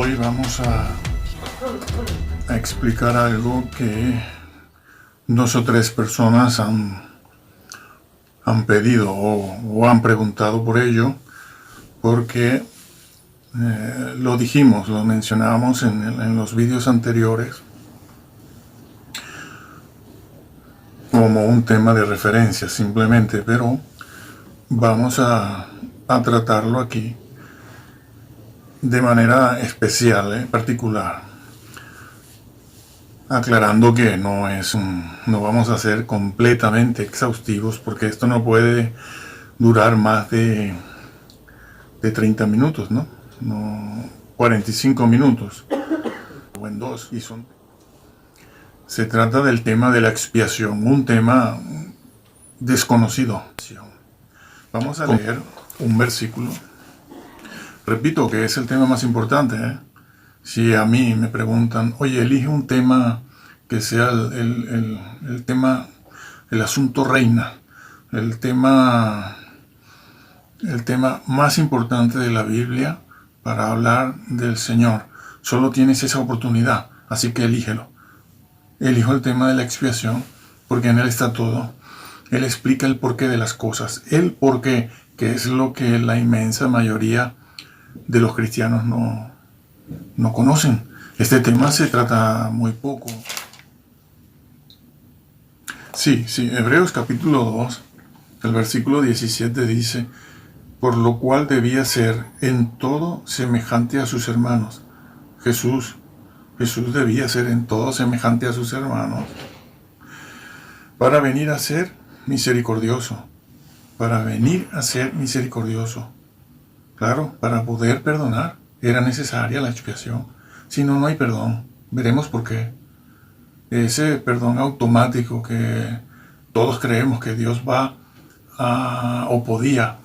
Hoy vamos a explicar algo que 2 o 3 personas han pedido o han preguntado por ello, porque lo dijimos, lo mencionábamos en los vídeos anteriores como un tema de referencia simplemente, pero vamos a tratarlo aquí de manera especial, particular, aclarando que no vamos a ser completamente exhaustivos, porque esto no puede durar más de 30 minutos, ¿no? 45 minutos o en 2, se trata del tema de la expiación, un tema desconocido. Vamos a leer un versículo. Repito que es el tema más importante, Si a mí me preguntan, oye, elige un tema que sea el tema, el asunto reina, el tema más importante de la Biblia para hablar del Señor. Solo tienes esa oportunidad, así que elígelo. Elijo el tema de la expiación porque en él está todo. Él explica el porqué de las cosas, el porqué, que es lo que la inmensa mayoría de los cristianos no conocen. Este tema se trata muy poco. Sí, Hebreos capítulo 2, el versículo 17 dice, por lo cual debía ser en todo semejante a sus hermanos. Jesús debía ser en todo semejante a sus hermanos para venir a ser misericordioso. Para venir a ser misericordioso. Claro, para poder perdonar era necesaria la expiación. Si no, no hay perdón. Veremos por qué. Ese perdón automático que todos creemos que Dios va a, o podía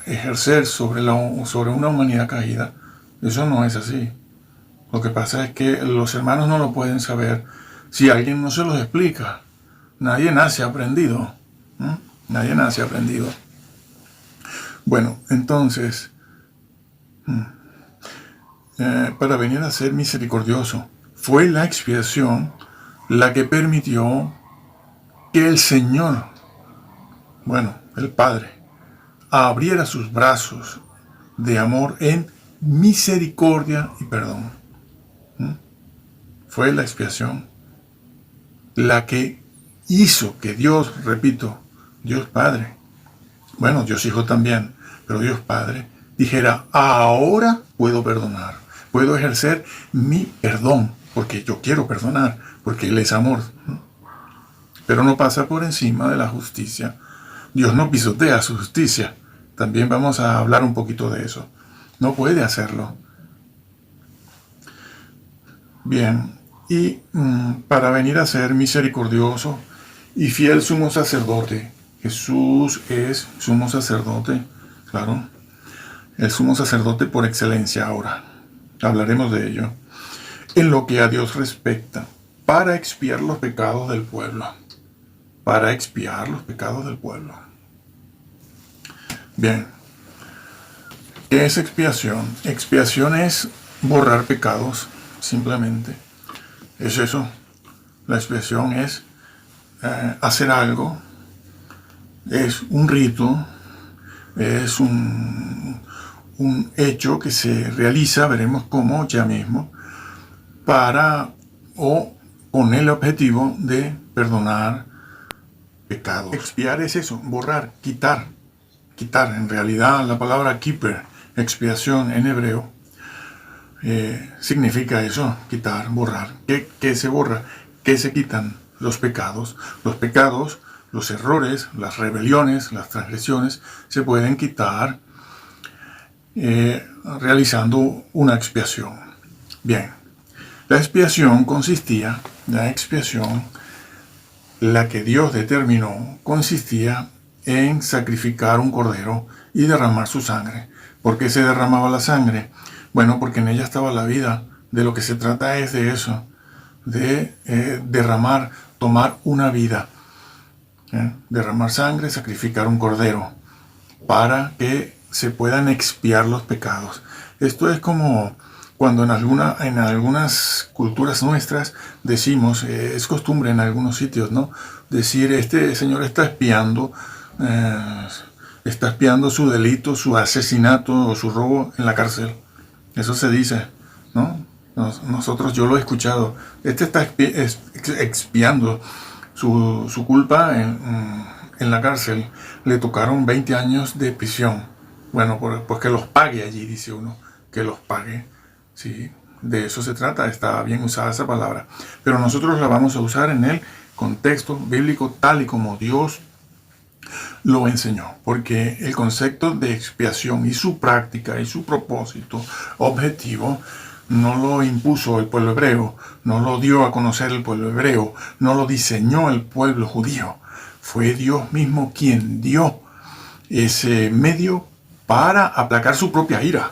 ejercer sobre una humanidad caída, eso no es así. Lo que pasa es que los hermanos no lo pueden saber si alguien no se los explica. Nadie nace aprendido. Nadie nace aprendido. Bueno, entonces, para venir a ser misericordioso, fue la expiación la que permitió que el Señor, el Padre, abriera sus brazos de amor en misericordia y perdón. Fue la expiación la que hizo que Dios, repito, Dios Padre, Dios Hijo también, pero Dios Padre, dijera, ahora puedo perdonar, puedo ejercer mi perdón, porque yo quiero perdonar, porque Él es amor. Pero no pasa por encima de la justicia. Dios no pisotea su justicia. También vamos a hablar un poquito de eso. No puede hacerlo. Bien, y para venir a ser misericordioso y fiel sumo sacerdote, Jesús es sumo sacerdote, claro, el sumo sacerdote por excelencia ahora. Hablaremos de ello. En lo que a Dios respecta, para expiar los pecados del pueblo. Para expiar los pecados del pueblo. Bien. ¿Qué es expiación? Expiación es borrar pecados, simplemente. Es eso. La expiación es hacer algo. Es un rito. Es un hecho que se realiza, veremos cómo ya mismo, con el objetivo de perdonar pecados. Expiar es eso, borrar, quitar. En realidad la palabra kippur, expiación en hebreo, significa eso, quitar, borrar. ¿Qué se borra? ¿Qué se quitan? Los pecados. Los pecados, los errores, las rebeliones, las transgresiones, se pueden quitar realizando una expiación. Bien, la expiación la que Dios determinó, consistía en sacrificar un cordero y derramar su sangre. ¿Por qué se derramaba la sangre? Porque en ella estaba la vida. De lo que se trata es de eso, de derramar, tomar una vida. Derramar sangre, sacrificar un cordero, para que se puedan expiar los pecados. Esto es como cuando en algunas culturas nuestras decimos, es costumbre en algunos sitios, ¿no? Decir, este señor está espiando su delito, su asesinato o su robo en la cárcel. Eso se dice, ¿no? Nosotros, yo lo he escuchado. Este está expiando su culpa en la cárcel. Le tocaron 20 años de prisión. Bueno, pues que los pague allí, dice uno, que los pague. Sí, de eso se trata, está bien usada esa palabra. Pero nosotros la vamos a usar en el contexto bíblico tal y como Dios lo enseñó, porque el concepto de expiación y su práctica y su propósito objetivo no lo impuso el pueblo hebreo, no lo dio a conocer el pueblo hebreo, no lo diseñó el pueblo judío. Fue Dios mismo quien dio ese medio para aplacar su propia ira.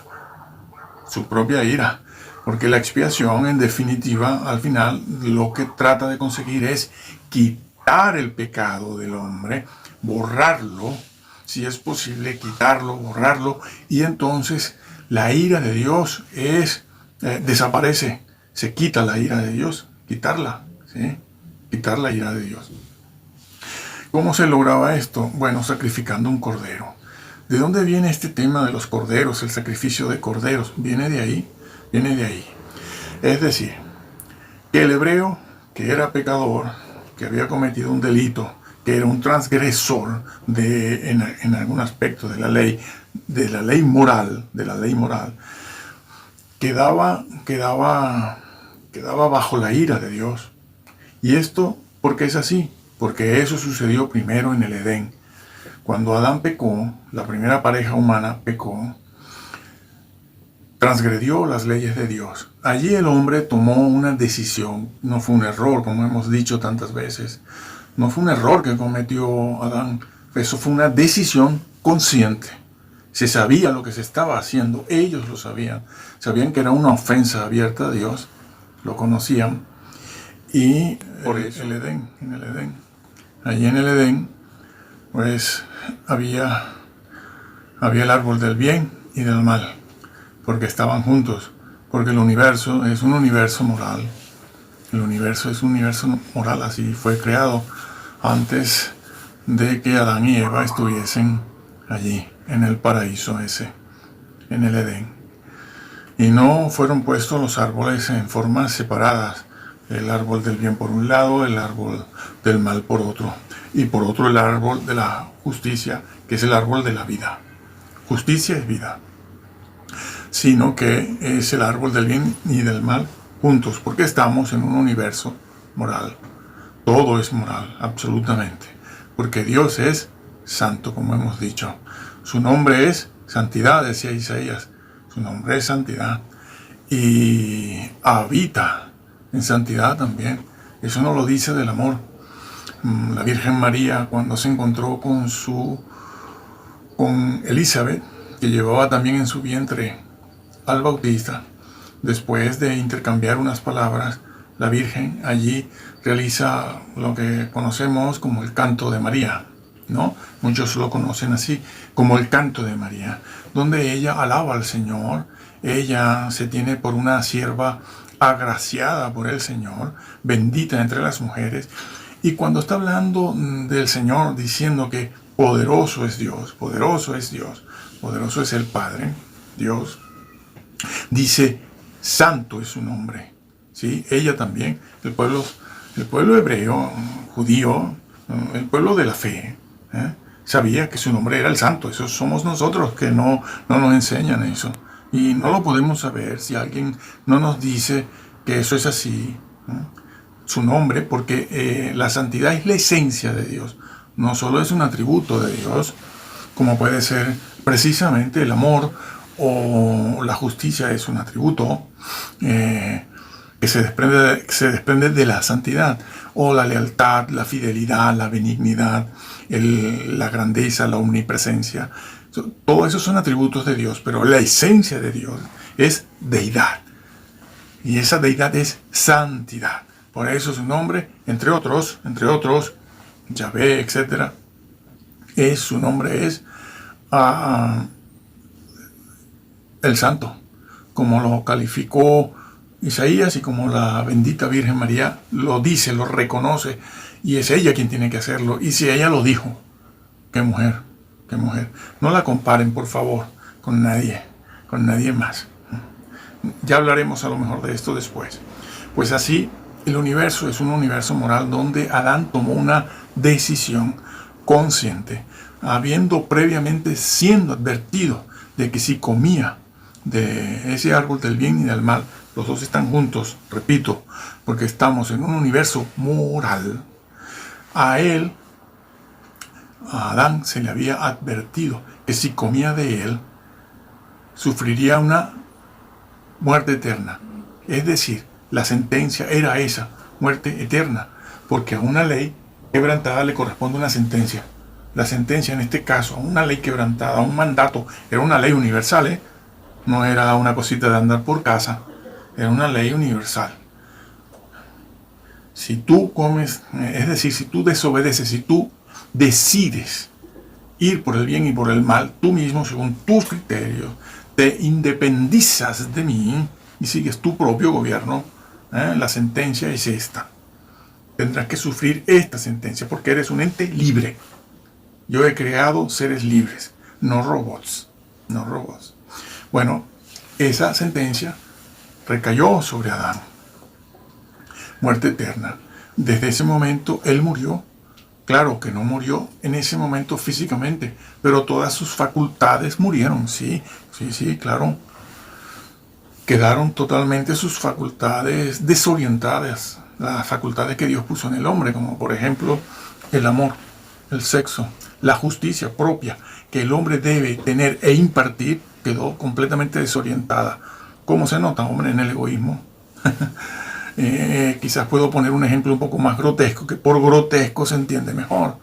Porque la expiación, en definitiva, al final, lo que trata de conseguir es quitar el pecado del hombre, borrarlo, si es posible, quitarlo, borrarlo, y entonces la ira de Dios desaparece, se quita la ira de Dios, quitarla, ¿sí? Quitar la ira de Dios. ¿Cómo se lograba esto? Bueno, sacrificando un cordero. ¿De dónde viene este tema de los corderos, el sacrificio de corderos? Viene de ahí. Es decir, que el hebreo, que era pecador, que había cometido un delito, que era un transgresor en algún aspecto de la ley moral, quedaba bajo la ira de Dios. Y esto, ¿por qué es así? Porque eso sucedió primero en el Edén. Cuando Adán pecó, la primera pareja humana pecó, transgredió las leyes de Dios. Allí el hombre tomó una decisión, no fue un error, como hemos dicho tantas veces. No fue un error que cometió Adán, eso fue una decisión consciente. Se sabía lo que se estaba haciendo, ellos lo sabían. Sabían que era una ofensa abierta a Dios, lo conocían. Y por eso, en el Edén. Allí en el Edén, pues había el árbol del bien y del mal, porque estaban juntos, porque el universo es un universo moral. El universo es un universo moral, así fue creado antes de que Adán y Eva estuviesen allí, en el paraíso ese, en el Edén. Y no fueron puestos los árboles en formas separadas, el árbol del bien por un lado, el árbol del mal por otro, y por otro el árbol de la justicia, que es el árbol de la vida. Justicia es vida, sino que es el árbol del bien y del mal juntos, porque estamos en un universo moral. Todo es moral, absolutamente, porque Dios es santo, como hemos dicho. Su nombre es santidad, decía Isaías. Su nombre es santidad y habita en santidad también. Eso no lo dice del amor. La Virgen María, cuando se encontró con Elizabeth, que llevaba también en su vientre al Bautista, después de intercambiar unas palabras, la Virgen allí realiza lo que conocemos como el canto de María, ¿no? Muchos lo conocen así, como el canto de María, donde ella alaba al Señor. Ella se tiene por una sierva agraciada por el Señor, bendita entre las mujeres. Y cuando está hablando del Señor, diciendo que poderoso es Dios, poderoso es Dios, poderoso es el Padre, Dios, dice, santo es su nombre. ¿Sí? Ella también, el pueblo hebreo, judío, el pueblo de la fe, sabía que su nombre era el santo. Esos somos nosotros que no nos enseñan eso. Y no lo podemos saber si alguien no nos dice que eso es así. Su nombre, porque la santidad es la esencia de Dios. No solo es un atributo de Dios, como puede ser precisamente el amor o la justicia es un atributo que se desprende de la santidad, o la lealtad, la fidelidad, la benignidad, la grandeza, la omnipresencia. Todo eso son atributos de Dios, pero la esencia de Dios es deidad. Y esa deidad es santidad. Por eso su nombre, entre otros, Yahvé, etc., su nombre es el Santo. como lo calificó Isaías y como la bendita Virgen María lo dice, lo reconoce, y es ella quien tiene que hacerlo. Y si ella lo dijo, qué mujer, qué mujer. No la comparen, por favor, con nadie más. Ya hablaremos a lo mejor de esto después. Pues así, el universo es un universo moral donde Adán tomó una decisión consciente, habiendo previamente siendo advertido de que si comía de ese árbol del bien y del mal, los dos están juntos, repito, porque estamos en un universo moral. A Adán se le había advertido que si comía de él, sufriría una muerte eterna. Es decir, la sentencia era esa, muerte eterna, porque a una ley quebrantada le corresponde una sentencia. La sentencia en este caso, a una ley quebrantada, a un mandato, era una ley universal, no era una cosita de andar por casa, era una ley universal. Si tú comes, es decir, si tú desobedeces, si tú decides ir por el bien y por el mal, tú mismo, según tus criterios, te independizas de mí y sigues tu propio gobierno, la sentencia es esta. Tendrás que sufrir esta sentencia porque eres un ente libre. Yo he creado seres libres, no robots, no robots. Bueno, esa sentencia recayó sobre Adán. Muerte eterna. Desde ese momento él murió. Claro que no murió en ese momento físicamente, pero todas sus facultades murieron, sí, claro. Quedaron totalmente sus facultades desorientadas, las facultades que Dios puso en el hombre, como por ejemplo el amor, el sexo, la justicia propia que el hombre debe tener e impartir, quedó completamente desorientada. ¿Cómo se nota, hombre, en el egoísmo? Quizás puedo poner un ejemplo un poco más grotesco, que por grotesco se entiende mejor.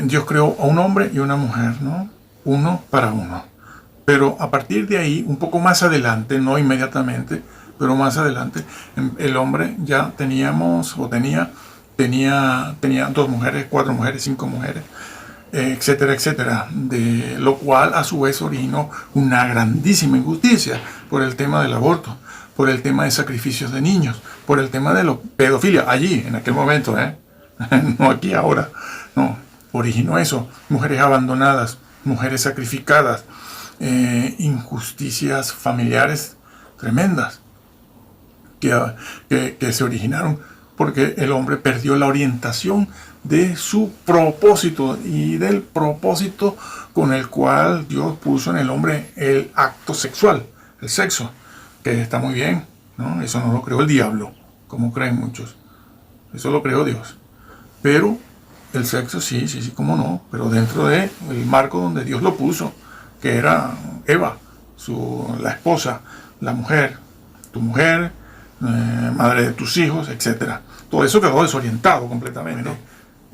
Dios creó a un hombre y una mujer, ¿no? Uno para uno. Pero a partir de ahí, un poco más adelante, no inmediatamente, pero más adelante, el hombre ya tenía 2 mujeres, 4 mujeres, 5 mujeres, etcétera, etcétera. De lo cual a su vez originó una grandísima injusticia por el tema del aborto, por el tema de sacrificios de niños, por el tema de la pedofilia, allí, en aquel momento, no aquí ahora, no, originó eso, mujeres abandonadas, mujeres sacrificadas, injusticias familiares tremendas que se originaron porque el hombre perdió la orientación de su propósito y del propósito con el cual Dios puso en el hombre el acto sexual, el sexo, que está muy bien, ¿no? Eso no lo creó el diablo, como creen muchos, eso lo creó Dios. Pero el sexo sí, cómo no, pero dentro del marco donde Dios lo puso, que era Eva, la esposa, la mujer, tu mujer, madre de tus hijos, etc. Todo eso quedó desorientado completamente, ¿no?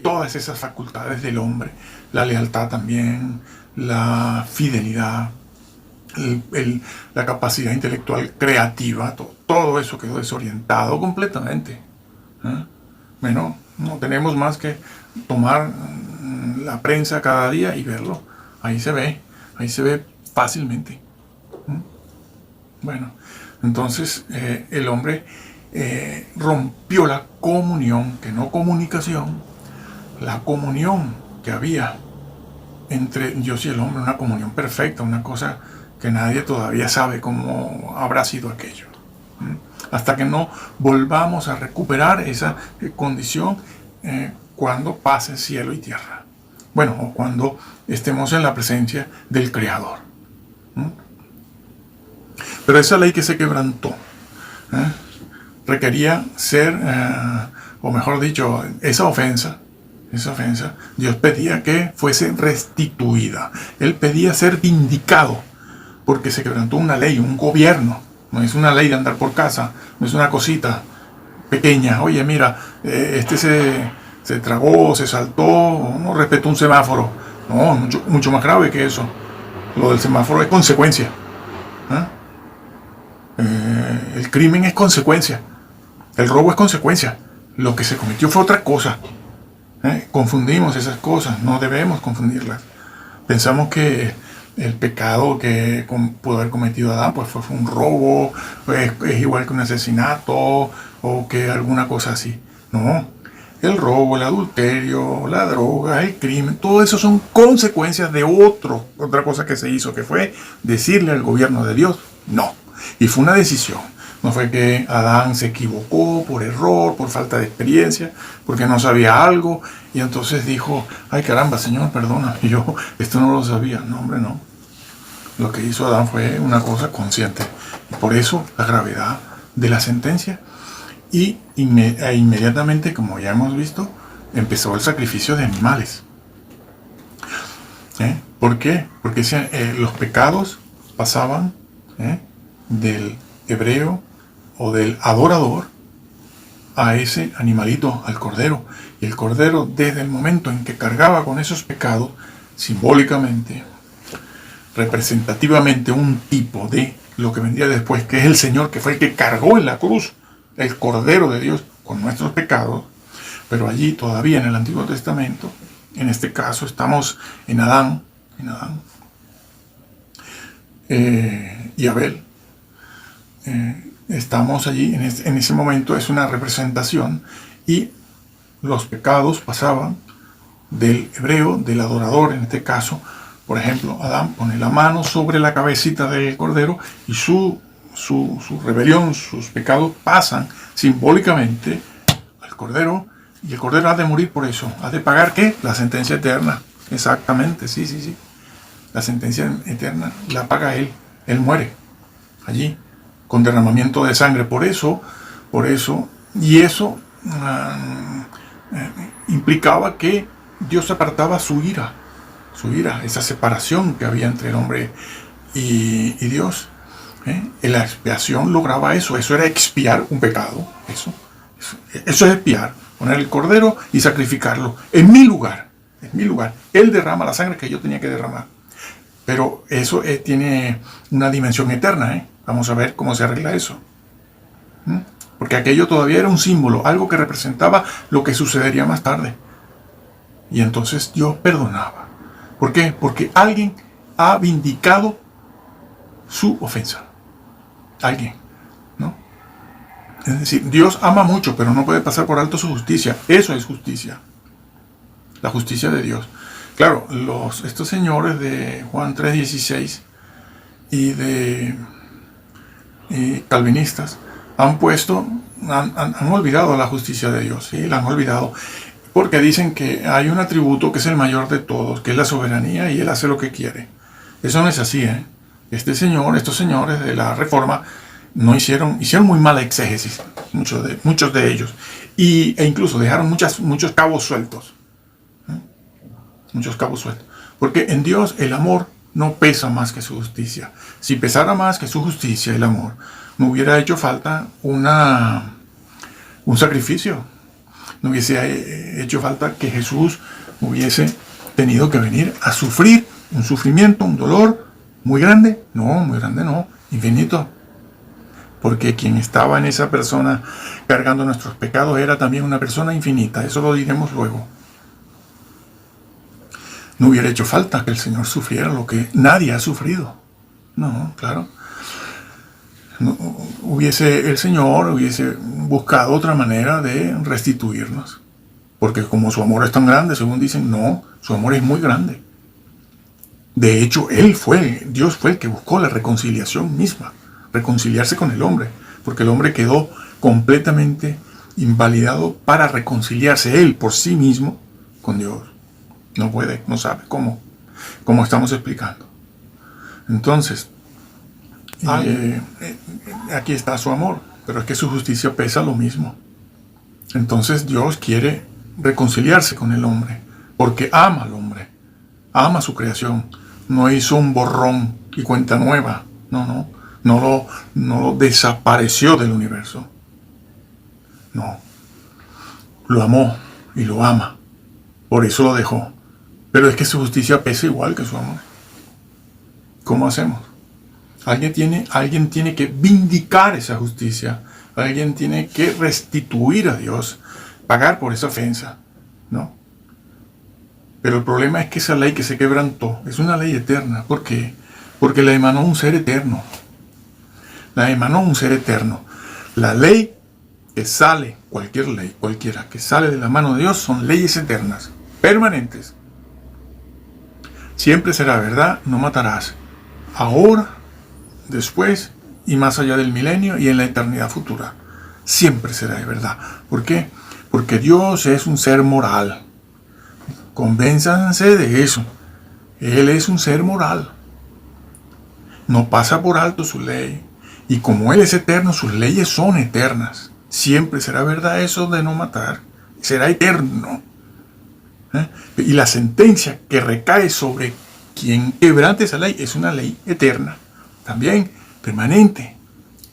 Todas esas facultades del hombre, la lealtad también, la fidelidad, la capacidad intelectual creativa, todo eso quedó desorientado completamente. Bueno, no tenemos más que tomar la prensa cada día y verlo. Ahí se ve fácilmente. Bueno, entonces el hombre rompió la comunión, que no comunicación, la comunión que había entre Dios y el hombre, una comunión perfecta, una cosa que nadie todavía sabe cómo habrá sido aquello. Hasta que no volvamos a recuperar esa condición cuando pase cielo y tierra. Bueno, o cuando estemos en la presencia del Creador. Pero esa ley que se quebrantó requería ser, o mejor dicho, esa ofensa, Dios pedía que fuese restituida. Él pedía ser vindicado, porque se quebrantó una ley, un gobierno. No es una ley de andar por casa, no es una cosita pequeña. Oye, mira, este se tragó, se saltó, no respetó un semáforo. No, mucho más grave que eso. Lo del semáforo es consecuencia. El crimen es consecuencia. El robo es consecuencia. Lo que se cometió fue otra cosa. Confundimos esas cosas, no debemos confundirlas. Pensamos que el pecado que pudo haber cometido Adán, pues fue un robo, es igual que un asesinato o que alguna cosa así. No, el robo, el adulterio, la droga, el crimen, todo eso son consecuencias de otra cosa que se hizo, que fue decirle al gobierno de Dios, no. Y fue una decisión. No fue que Adán se equivocó por error, por falta de experiencia, porque no sabía algo, y entonces dijo, ay caramba, Señor, perdona, yo esto no lo sabía. No, hombre, no. Lo que hizo Adán fue una cosa consciente. Y por eso la gravedad de la sentencia. Y inmediatamente, como ya hemos visto, empezó el sacrificio de animales. ¿Por qué? Porque los pecados pasaban del hebreo o del adorador a ese animalito, al cordero. Y el cordero, desde el momento en que cargaba con esos pecados, simbólicamente, representativamente, un tipo de lo que vendría después, que es el Señor, que fue el que cargó en la cruz el cordero de Dios con nuestros pecados. Pero allí todavía en el Antiguo Testamento, en este caso estamos en Adán y Abel. Estamos allí, en ese momento es una representación, y los pecados pasaban del hebreo, del adorador en este caso. Por ejemplo, Adán pone la mano sobre la cabecita del cordero y su rebelión, sus pecados pasan simbólicamente al cordero, y el cordero ha de morir por eso. ¿Ha de pagar qué? La sentencia eterna. Exactamente, sí. La sentencia eterna la paga él. Él muere allí con derramamiento de sangre. Por eso, y eso implicaba que Dios apartaba su ira, esa separación que había entre el hombre y Dios. La expiación lograba eso era expiar un pecado. Eso es expiar, poner el cordero y sacrificarlo en mi lugar. Él derrama la sangre que yo tenía que derramar. Pero eso tiene una dimensión eterna. Vamos a ver cómo se arregla eso. Porque aquello todavía era un símbolo, algo que representaba lo que sucedería más tarde. Y entonces Dios perdonaba. ¿Por qué? Porque alguien ha vindicado su ofensa. Alguien, ¿no? Es decir, Dios ama mucho, pero no puede pasar por alto su justicia. Eso es justicia. La justicia de Dios. Claro, estos señores de Juan 3:16 y de calvinistas han olvidado la justicia de Dios, ¿sí? La han olvidado, porque dicen que hay un atributo que es el mayor de todos, que es la soberanía, y Él hace lo que quiere. Eso no es así, estos señores de la Reforma hicieron muy mala exégesis, muchos de ellos, e incluso dejaron muchos cabos sueltos. Muchos cabos sueltos. Porque en Dios el amor no pesa más que su justicia. Si pesara más que su justicia, el amor, no hubiera hecho falta un sacrificio. No hubiese hecho falta que Jesús hubiese tenido que venir a sufrir un sufrimiento, un dolor muy grande. No, muy grande no, infinito. Porque quien estaba en esa persona cargando nuestros pecados era también una persona infinita. Eso lo diremos luego. No hubiera hecho falta que el Señor sufriera lo que nadie ha sufrido. No, claro. El Señor hubiese buscado otra manera de restituirnos. Porque como su amor es tan grande, según dicen, no, su amor es muy grande. De hecho, Dios fue el que buscó la reconciliación misma, reconciliarse con el hombre, porque el hombre quedó completamente invalidado para reconciliarse él por sí mismo con Dios. No puede, no sabe cómo estamos explicando. Entonces, aquí está su amor, pero es que su justicia pesa lo mismo. Entonces Dios quiere reconciliarse con el hombre, porque ama al hombre, ama su creación. No hizo un borrón y cuenta nueva, no lo desapareció del universo. No, lo amó y lo ama, por eso lo dejó. Pero es que su justicia pesa igual que su amor. ¿Cómo hacemos? Alguien tiene que vindicar esa justicia. Alguien tiene que restituir a Dios, pagar por esa ofensa, ¿no? Pero el problema es que esa ley que se quebrantó es una ley eterna. ¿Por qué? Porque la emanó un ser eterno. La emanó un ser eterno. La ley que sale, cualquier ley, cualquiera, que sale de la mano de Dios, son leyes eternas, permanentes. Siempre será verdad, no matarás. Ahora, después y más allá del milenio y en la eternidad futura. Siempre será de verdad. ¿Por qué? Porque Dios es un ser moral. Convénzanse de eso. Él es un ser moral. No pasa por alto su ley. Y como Él es eterno, sus leyes son eternas. Siempre será verdad eso de no matar. Será eterno. Y la sentencia que recae sobre quien quebrante esa ley es una ley eterna. También permanente.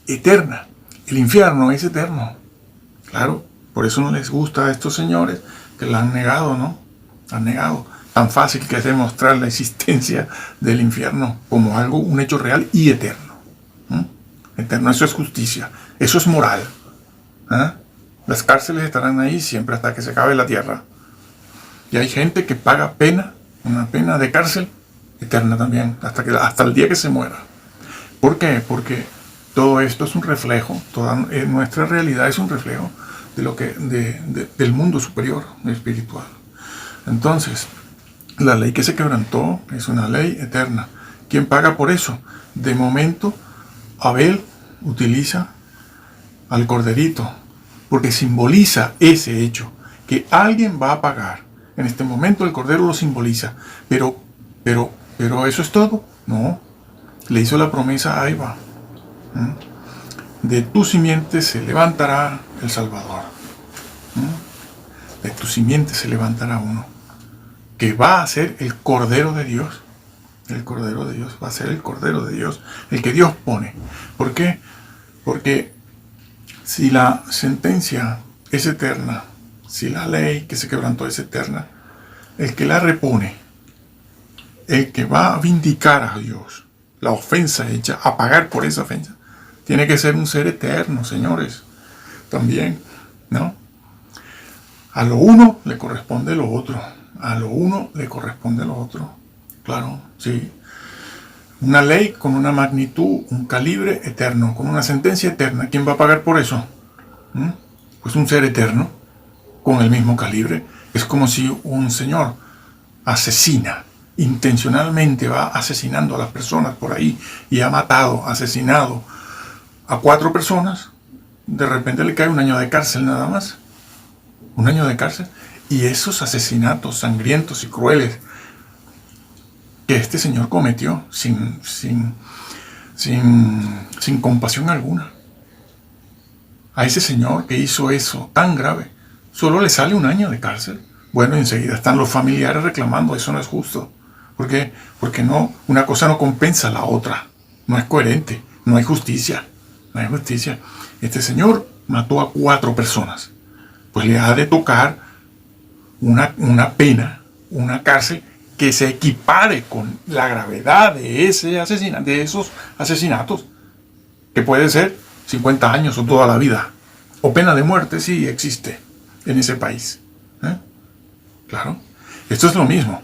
Eterna. El infierno es eterno. Claro, por eso no les gusta a estos señores que la han negado, ¿no? Han negado. Tan fácil que es demostrar la existencia del infierno como algo, un hecho real y eterno. Eterno, eso es justicia, eso es moral. Las cárceles estarán ahí siempre hasta que se acabe la tierra. Y hay gente que paga pena, una pena de cárcel eterna también, hasta el día que se muera. ¿Por qué? Porque todo esto es un reflejo, toda nuestra realidad es un reflejo de lo que, del mundo superior espiritual. Entonces, la ley que se quebrantó es una ley eterna. ¿Quién paga por eso? De momento, Abel utiliza al corderito, porque simboliza ese hecho, que alguien va a pagar. En este momento el cordero lo simboliza, pero ¿eso es todo? No. Le hizo la promesa a Eva. De tu simiente se levantará el Salvador. De tu simiente se levantará uno que va a ser el Cordero de Dios. El Cordero de Dios va a ser el Cordero de Dios, el que Dios pone. ¿Por qué? Porque si la sentencia es eterna, si la ley que se quebrantó es eterna, el que la repone, el que va a vindicar a Dios, la ofensa hecha, a pagar por esa ofensa, tiene que ser un ser eterno, señores. También, ¿no? A lo uno le corresponde lo otro. A lo uno le corresponde lo otro. Claro, sí. Una ley con una magnitud, un calibre eterno, con una sentencia eterna. ¿Quién va a pagar por eso? Pues un ser eterno, con el mismo calibre. Es como si un señor asesina, intencionalmente va asesinando a las personas por ahí y ha matado, asesinado a 4 personas. De repente le cae un año de cárcel nada más. Un año de cárcel. Y esos asesinatos sangrientos y crueles que este señor cometió sin compasión alguna. A ese señor que hizo eso tan grave, solo le sale un año de cárcel. Bueno, enseguida están los familiares reclamando, eso no es justo. ¿Por qué? Porque no, una cosa no compensa a la otra. No es coherente, no hay justicia. No hay justicia. Este señor mató a 4 personas. Pues le ha de tocar una pena, una cárcel que se equipare con la gravedad de esos asesinatos, que puede ser 50 años o toda la vida, o pena de muerte, sí existe en ese país. Claro, esto es lo mismo.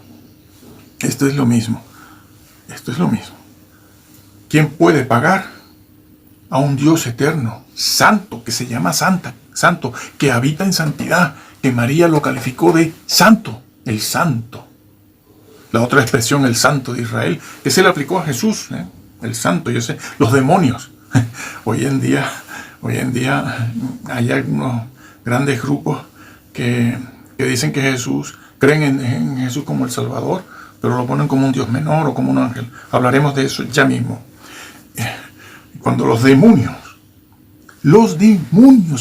Esto es lo mismo. Esto es lo mismo. ¿Quién puede pagar? A un Dios eterno, santo, que se llama santo, que habita en santidad, que María lo calificó de santo, el santo. La otra expresión, el santo de Israel, que se le aplicó a Jesús, el santo, yo sé, los demonios. Hoy en día hay algunos grandes grupos que dicen que creen en Jesús como el Salvador, pero lo ponen como un Dios menor o como un ángel. Hablaremos de eso ya mismo. Cuando los demonios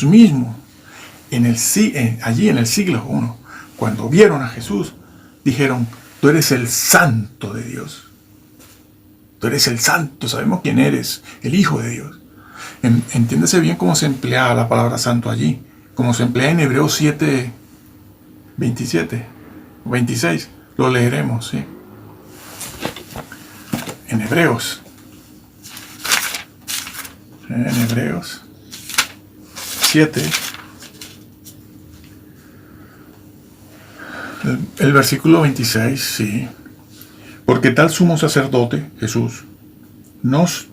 mismos, allí en el siglo I, cuando vieron a Jesús, dijeron: tú eres el santo de Dios. Tú eres el santo, sabemos quién eres, el Hijo de Dios. Entiéndese bien cómo se emplea la palabra santo allí, como se emplea en Hebreos 7, 27, 26. Lo leeremos, ¿sí? En Hebreos 7, El versículo 26, sí. Porque tal sumo sacerdote, Jesús, nos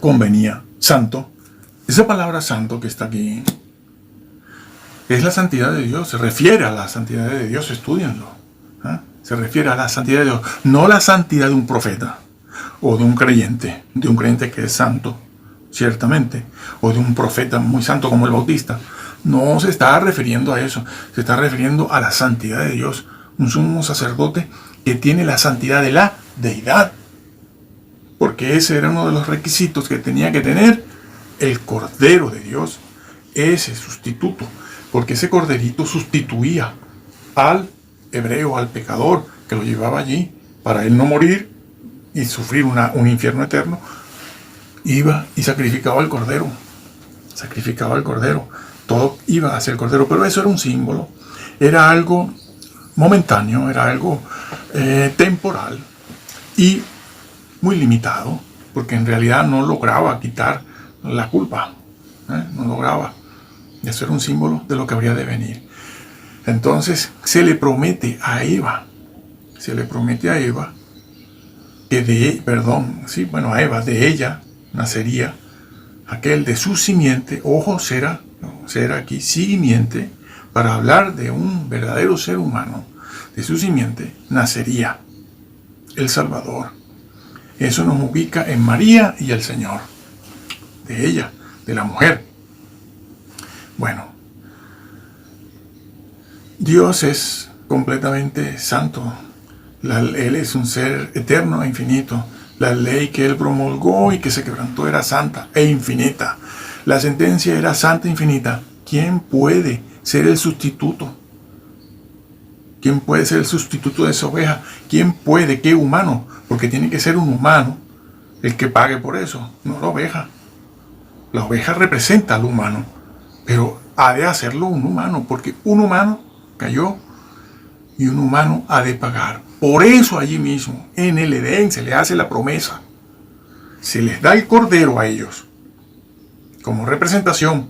convenía, santo. Esa palabra santo que está aquí es la santidad de Dios, se refiere a la santidad de Dios, estudianlo. Se refiere a la santidad de Dios, no la santidad de un profeta o de un creyente que es santo, ciertamente, o de un profeta muy santo como el Bautista. No se está refiriendo a eso, se está refiriendo a la santidad de Dios, un sumo sacerdote que tiene la santidad de la deidad, porque ese era uno de los requisitos que tenía que tener el Cordero de Dios, ese sustituto, porque ese corderito sustituía al hebreo, al pecador que lo llevaba allí para él no morir y sufrir un infierno eterno. Iba y sacrificaba al cordero, todo iba hacia el cordero, pero eso era un símbolo, era algo momentáneo, era algo temporal y muy limitado, porque en realidad no lograba quitar la culpa, no lograba. Eso era un símbolo de lo que habría de venir. Entonces se le promete a Eva que a Eva, de ella nacería aquel de su simiente, ojo, será aquí simiente, para hablar de un verdadero ser humano, de su simiente nacería el Salvador. Eso nos ubica en María y el Señor, de ella, de la mujer. Bueno, Dios es completamente santo. Él es un ser eterno e infinito. La ley que Él promulgó y que se quebrantó era santa e infinita. La sentencia era santa e infinita. ¿Quién puede ser el sustituto? ¿Quién puede ser el sustituto de esa oveja? ¿Quién puede? ¿Qué humano? Porque tiene que ser un humano el que pague por eso, no la oveja. La oveja representa al humano, pero ha de hacerlo un humano, porque un humano cayó y un humano ha de pagar. Por eso allí mismo, en el Edén, se le hace la promesa. Se les da el cordero a ellos como representación,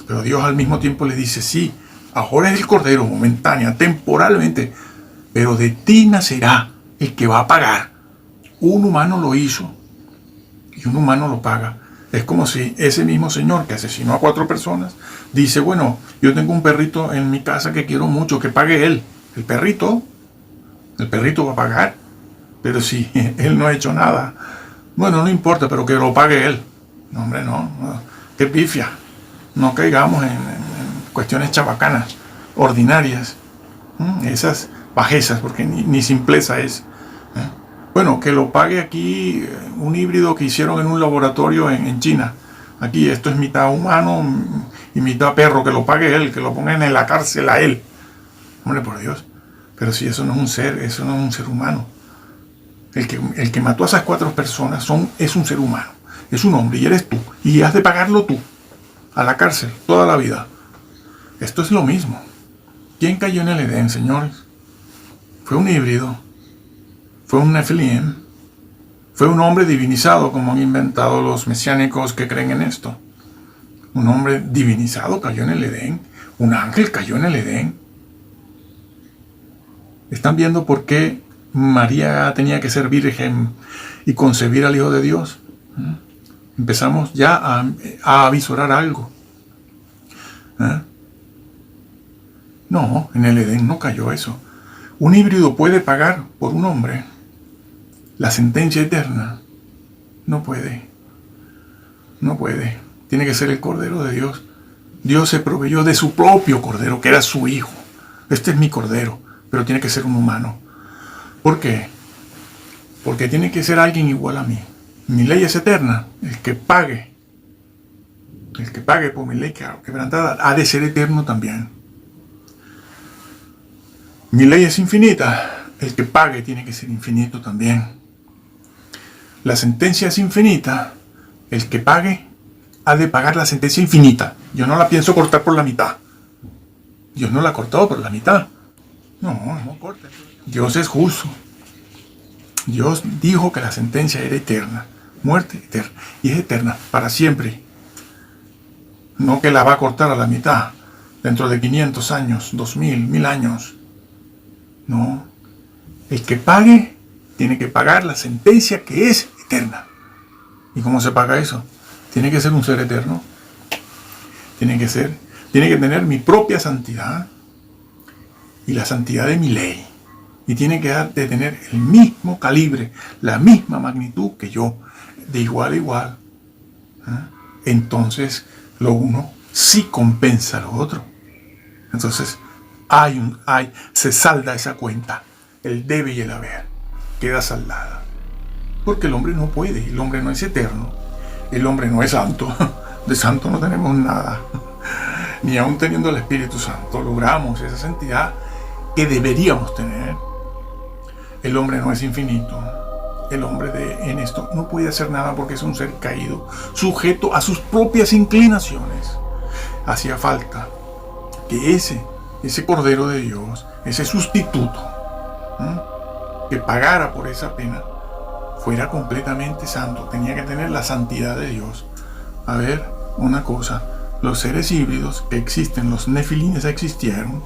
pero Dios al mismo tiempo les dice, sí, ahora es el cordero momentánea, temporalmente, pero de ti nacerá el que va a pagar. Un humano lo hizo y un humano lo paga. Es como si ese mismo señor que asesinó a 4 personas dice, bueno, yo tengo un perrito en mi casa que quiero mucho, que pague él. El perrito va a pagar, pero si él no ha hecho nada, bueno, no importa, pero que lo pague él. No, hombre, no, qué pifia. No caigamos en cuestiones chabacanas, ordinarias, esas bajezas, porque ni simpleza es. Bueno, que lo pague aquí un híbrido que hicieron en un laboratorio en China. Aquí esto es mitad humano y mitad perro, que lo pague él, que lo pongan en la cárcel a él. Hombre, por Dios. Pero si eso no es un ser, eso no es un ser humano. El que mató a esas 4 personas es un ser humano, es un hombre y eres tú. Y has de pagarlo tú, a la cárcel, toda la vida. Esto es lo mismo. ¿Quién cayó en el Edén, señores? Fue un híbrido. Fue un Nefilim, fue un hombre divinizado, como han inventado los mesiánicos que creen en esto. Un hombre divinizado cayó en el Edén, un ángel cayó en el Edén. ¿Están viendo por qué María tenía que ser virgen y concebir al Hijo de Dios? Empezamos ya a avisorar algo. No, en el Edén no cayó eso. Un híbrido puede pagar por un hombre la sentencia eterna. No puede. Tiene que ser el Cordero de Dios. Dios se proveyó de su propio Cordero, que era su Hijo. Este es mi Cordero, pero tiene que ser un humano. ¿Por qué? Porque tiene que ser alguien igual a mí. Mi ley es eterna. El que pague por mi ley quebrantada, ha de ser eterno también. Mi ley es infinita. El que pague tiene que ser infinito también. La sentencia es infinita. El que pague ha de pagar la sentencia infinita. Yo no la pienso cortar por la mitad. Dios no la ha cortado por la mitad. No corta. Dios es justo. Dios dijo que la sentencia era eterna. Muerte eterna. Y es eterna para siempre. No que la va a cortar a la mitad. Dentro de 500 años, 2000, 1000 años. No, el que pague tiene que pagar la sentencia que es eterna. ¿Y cómo se paga eso? Tiene que ser un ser eterno. Tiene que tener mi propia santidad y la santidad de mi ley. Y tiene que tener el mismo calibre, la misma magnitud que yo, de igual a igual. Entonces, lo uno sí compensa a lo otro. Entonces, se salda esa cuenta. El debe y el haber queda saldada. Porque el hombre no puede, el hombre no es eterno, el hombre no es santo. De santo no tenemos nada. Ni aun teniendo el Espíritu Santo logramos esa santidad que deberíamos tener. El hombre no es infinito. El hombre en esto no puede hacer nada porque es un ser caído, sujeto a sus propias inclinaciones. Hacía falta que ese Cordero de Dios, ese sustituto, que pagara por esa pena, fuera completamente santo. Tenía que tener la santidad de Dios. A ver, una cosa, los seres híbridos que existen, los nefilines existieron,